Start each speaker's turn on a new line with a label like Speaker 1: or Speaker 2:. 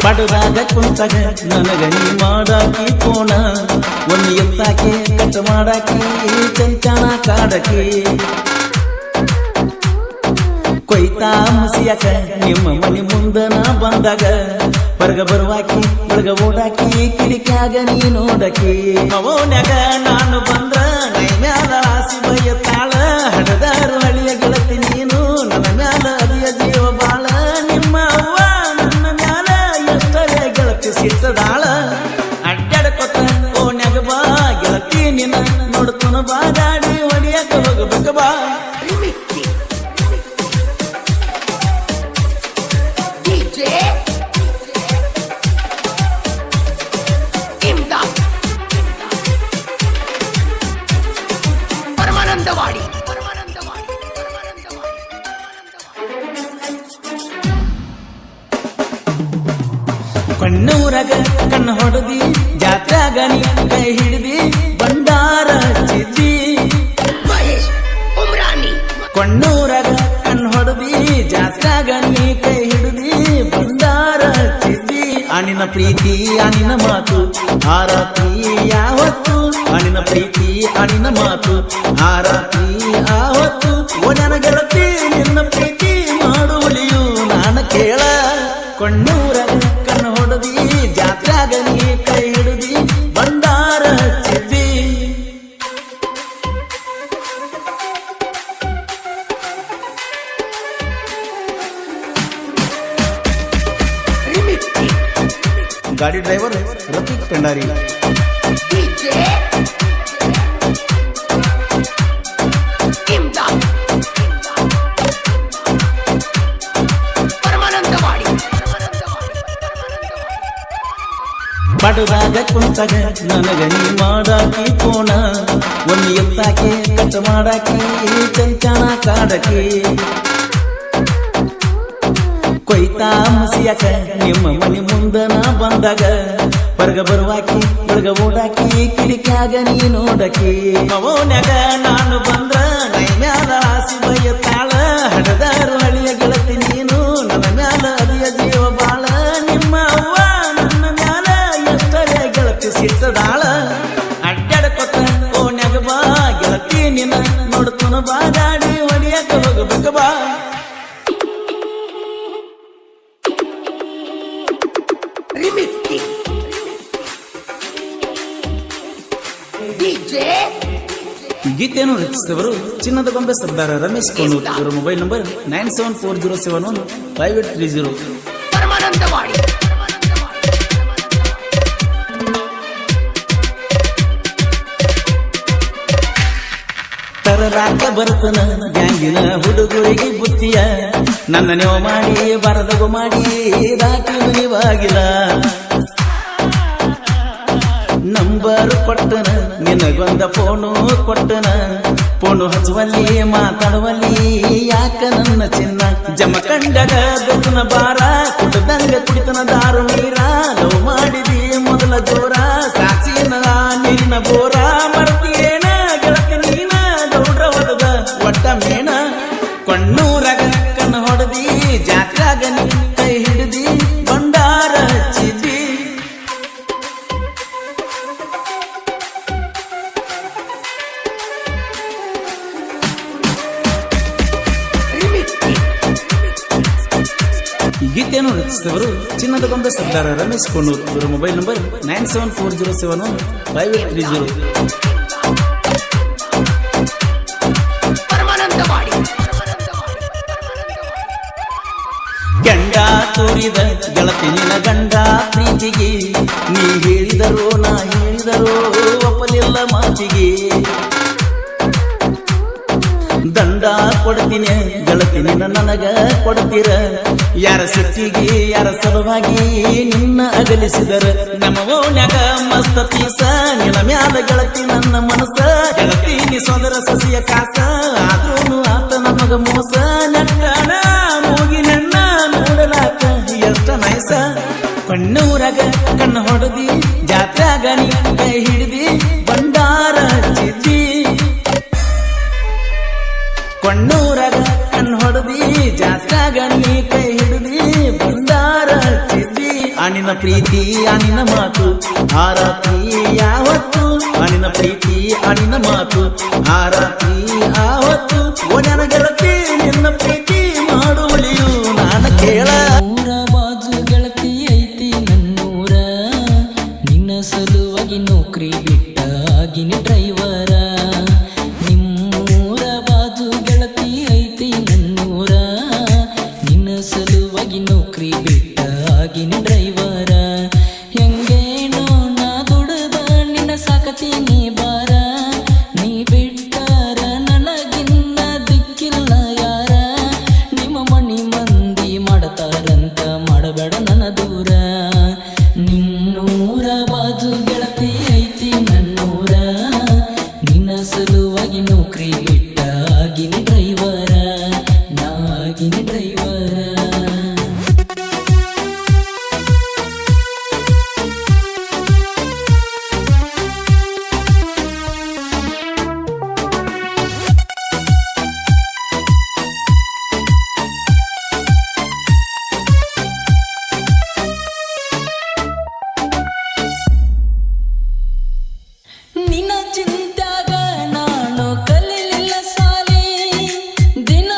Speaker 1: ಪಡದಾಗ ಕುಂತಾಗ ನನಗ ನೀ ಮಾಡಾಕಿ ಕೋಣ ಒಂದು ಎತ್ತಾಕಿ ಕಟ್ ಮಾಡಾಕಿ ಚಂಚನ ಕಾಡಕಿ ಕೊಯ್ತಾ ಮುಸಿಯಾಕ ನಿಮ್ಮ ಮನೆ ಮುಂದನ ಬಂದಾಗ ಹೊರಗ ಬರುವಾಕಿ ಹೊರಗ ಓಡಾಕಿ ಕಿಡಿಕ್ಯಾಗ ನೀ ನೋಡಕಿ ಅವನ್ಯಾಗ ನಾನು ಬಂದ್ರ ನೈ ಮ್ಯಾಲ ಆಸಿ ಬಯ್ಯತ್ತಾಳ ಹಡದಾರು ಹಳಿಯ ಗೆಳತಿ ನೀನು ನನ್ನ ಮ್ಯಾಲ ಅದಿಯ ಜೀವ ಬಾಳ ನಿಮ್ಮ ಅವ್ವ ನನ್ನ ಮ್ಯಾಲ ಎಷ್ಟರೇ ಗೆಳತಿ ಸಿಟ್ಟದಾಳ ಅಡ್ಡಾಡ್ಕೊತ ಓನ್ಯಾಗ ಬಾ ಗೆಳತಿ ನಿನ್ನ ನೋಡ್ತನ ಬಾ ಗಾಡಿ ಹೊಡಿಯಕ ಹೋಗಬೇಕ ಬಾ ಕಣ್ಣೂರಾಗ ಕಣ್ಣು ಹೊಡೆದಿ ಜಾತ್ರಾಗ ನೀ ಕೈ ಹಿಡಿದಿ ಬಂಡಾರ ಚಿದ್ದಿ ಕಣ್ಣೂರಾಗ ಕಣ್ಣು ಹೊಡೆದಿ ಜಾತ್ರಾಗ ನೀ ಕೈ ಹಿಡಿದಿ ಬಂಡಾರ ಚಿದ್ದಿ ಅನಿನ ಪ್ರೀತಿ ಅನಿನ ಮಾತು ಆರಾತ್ರಿ ಯಾವತ್ತು ಅನಿನ ಪ್ರೀತಿ ಅನಿನ ಮಾತು ಆರಾತ್ರಿ ಆವತ್ತು ಓ ನನ್ನ ಗೆಳತಿ ನಿನ್ನ ಪ್ರೀತಿ ಮಾಡುವಳಿಯು ನಾನು ಕೇಳ ಕಣ್ಣೂರಾಗ ಕಣ್ಣು ಹೊಡೆದಿ ಜಾತ್ರಾಗ ನೀ ಕೈ ಹಿಡಿದಿ ಬಂಡಾರ ಚಿದ್ದಿ ಗಾಡಿ ಡ್ರೈವರ್ ರಫೀಕ್ ಪೆಂಡಾರಿ ಪಡದಾಗ ಕುಂತಾಗ ನನಗ ನೀ ಮಾಡಾಕಿ ಕೋಣ ಒಂದು ಎತ್ತಾಕಿ ಕಟ್ ಮಾಡಾಕಿ ಚಂಚನ ಕಾಡಕಿ ಕೊಯ್ತಾ ಮುಸಿಯಾಕ ನಿಮ್ಮ ಮನೆ ಮುಂದನ ಬಂದಾಗ ಹೊರಗ ಬರುವಾಕಿ ಹೊರಗ ಓಡಾಕಿ ಕಿಡಿಕ್ಯಾಗ ನೀ ನೋಡಕಿ ಅವನ್ಯಾಗ ನಾನು ಬಂದ್ರ ನೈ ಮ್ಯಾಲ ಆಸಿ ಬಯ್ಯತ್ತಾಳ ಹಡದಾರು ಹಳಿಯ ಗೆಳತಿ ನೀನು ನನ್ನ ಮ್ಯಾಲ ಅದಿಯ ಜೀವ ಬಾಳ ನಿಮ್ಮ ಅವ್ವ ನನ್ನ ಮ್ಯಾಲ ಎಷ್ಟರೇ ಗೆಳತಿ ಸಿಟ್ಟದಾಳ ಅಡ್ಡಾಡ್ಕೊತ ಓನ್ಯಾಗ ಬಾ ಗೆಳತಿ ನಿನ್ನ ನೋಡ್ತನ ಬಾ ಗಾಡಿ ಹೊಡಿಯಕ ಹೋಗಬೇಕ ಬಾ ಗೀತೆಯನ್ನು ರಚಿಸಿದವರು ಚಿನ್ನದ ಗೊಂಬೆ ಸರ್ದಾರ ರಮೇಶ್ ಕೋಣೂರ್. ಇವರ ಮೊಬೈಲ್ ನಂಬರ್ 9740715830. ತರರಾಕ ಬರ್ತನ ಗ್ಯಾಂಗಿನ ಹುಡುಗರಿಗೆ ಬುತ್ತಿಯ ನನ್ನ ನೀವು ಮಾಡಿ ಬರದಗು ಮಾಡಿ ರಾಕಿ ನೀವಾಗಿಲ್ಲ ನಂಬರ್ ಕೊಟ್ಟನ ನಿನಗೊಂದ ಫೋನು ಕೊಟ್ಟನ ಫೋನು ಹಚ್ಚುವಲ್ಲಿ ಮಾತಾಡುವಲ್ಲಿ ಯಾಕ ನನ್ನ ಚಿನ್ನ ಜಮಕಂಡಗ ದೊತ್ತನ ಬಾರ ಕುಡ್ದಂಗ ಕುಡಿತನ ದಾರು ನೀರ ಲವ್ ಮಾಡಿದಿ ಮೊದಲ ಜೋರ ಸಾಕ್ಷಿನ ನೀರಿನ ಬೋರ ಮರ್ತಿಯೇನ ಗೆಳತಿ ನೀನ ಗೌಡ್ರ ಹೊದದ ಒಟ್ಟ ಮೇಣ ಕಣ್ಣೂರಾಗ ಕಣ್ಣು ಹೊಡೆದಿ ಜಾತ್ರಾಗ ನೀ ಕೈ ಹಿಡಿದಿ ಬಂಡಾರ ಚಿದ್ದಿ ಗೀತೆಯನ್ನು ರಚಿಸಿದವರು ಚಿನ್ನದ ಗೊಂಬೆ ಸರ್ದಾರ ರಮೇಶ್ ಕೋಣೂರ್. ಇವರ ಮೊಬೈಲ್ ನಂಬರ್ 9740715830. ಗಂಡ ತೋರಿದ ಗೆಳತಿ ನಿನ್ನ ಗಂಡ ಪ್ರೀತಿಗೆ ನೀ ಹೇಳಿದರೋ ನಾ ಹೇಳಿದರೋ ಒಪ್ಪಲಿಲ್ಲ ಮಾತಿಗೆ ದಂಡ ಕೊಡ್ತೀನಿ ಗೆಳತಿ ನಿನ್ನ ನನಗ ಕೊಡ್ತೀರ ಯಾರ ಸಿಟ್ಟಿಗೆ ಯಾರ ಸಲುವಾಗಿ ನಿನ್ನ ಅಗಲಿಸಿದರ ನಮ್ಮ ಓಣ್ಯಾಗ ಮಸ್ತ ಪೀಸ ನಿನ್ನ ಮ್ಯಾಲ ಗೆಳತಿ ನನ್ನ ಮನಸ್ಸ ಗೆಳತಿ ನೀ ಸೋದರ ಸಸಿಯ ಕಾಸ ಆದ್ರೂ ಆತ ನಮಗ ಮೋಸ ನಟ್ಟಣ ಮೂಗಿ ನನ್ನ ನೋಡಲಾಕ ಎಷ್ಟ ನೈಸ ಕಣ್ಣೂರಾಗ ಕಣ್ಣು ಹೊಡೆದಿ ಜಾತ್ರಾಗ ನೀ ಕೈ ಹಿಡಿದಿ ಬಂಡಾರ ಚಿದ್ದಿ ಕಣ್ಣೂರಾಗ ಕಣ್ಣು ಹೊಡೆದಿ ಜಾತ್ರಾಗ ನೀ ಕೈ ಹಿಡಿದಿ ಬಂಡಾರ ಚಿದ್ದಿ ಅನಿನ ಪ್ರೀತಿ ಅನಿನ ಮಾತು ಆ ರಾತ್ರಿ ಯಾವತ್ತು ಅನಿನ ಪ್ರೀತಿ ಅನಿನ ಮಾತು ಆ ರಾತ್ರಿ ಆವತ್ತು ಒಣನ ಗೆಳತಿ ನಿನ್ನ ಪ್ರೀತಿ ಮಾಡುವಳಿಯು ನಾನು ಕೇಳ
Speaker 2: ಊರ ಬಾಜು ಗೆಳತಿ ಐತಿ ನನ್ನೂರ ನಿನ್ನ ಸಲುವಾಗಿ ನೌಕರಿ ಬಿಟ್ಟ ಆಗಿನಿ ಡ್ರೈವರ ನಿಮ್ಮೂರ ಬಾಜು ಗೆಳತಿ ಐತಿ ನನ್ನೂರ ನಿನ್ನ ಸಲುವಾಗಿ ನೌಕರಿ ಬಿಟ್ಟ ಆಗಿನಿ ಡ್ರೈವರ ಹೆಂಗೇನೋ ನಾ ದುಡದ ನಿನ್ನ ಸಾಕತೀನಿ ಬಾರ ನೀ ಬಿಟ್ಟಾರ ನನಗಿನ್ನ ದಿಕ್ಕಿಲ್ಲ ಯಾರ ನಿಮ್ಮ ಮಣಿ ಮಂದಿ ಮಾಡತಾರಂತ ಮಾಡಬೇಡ ನನ್ನ ದೂರ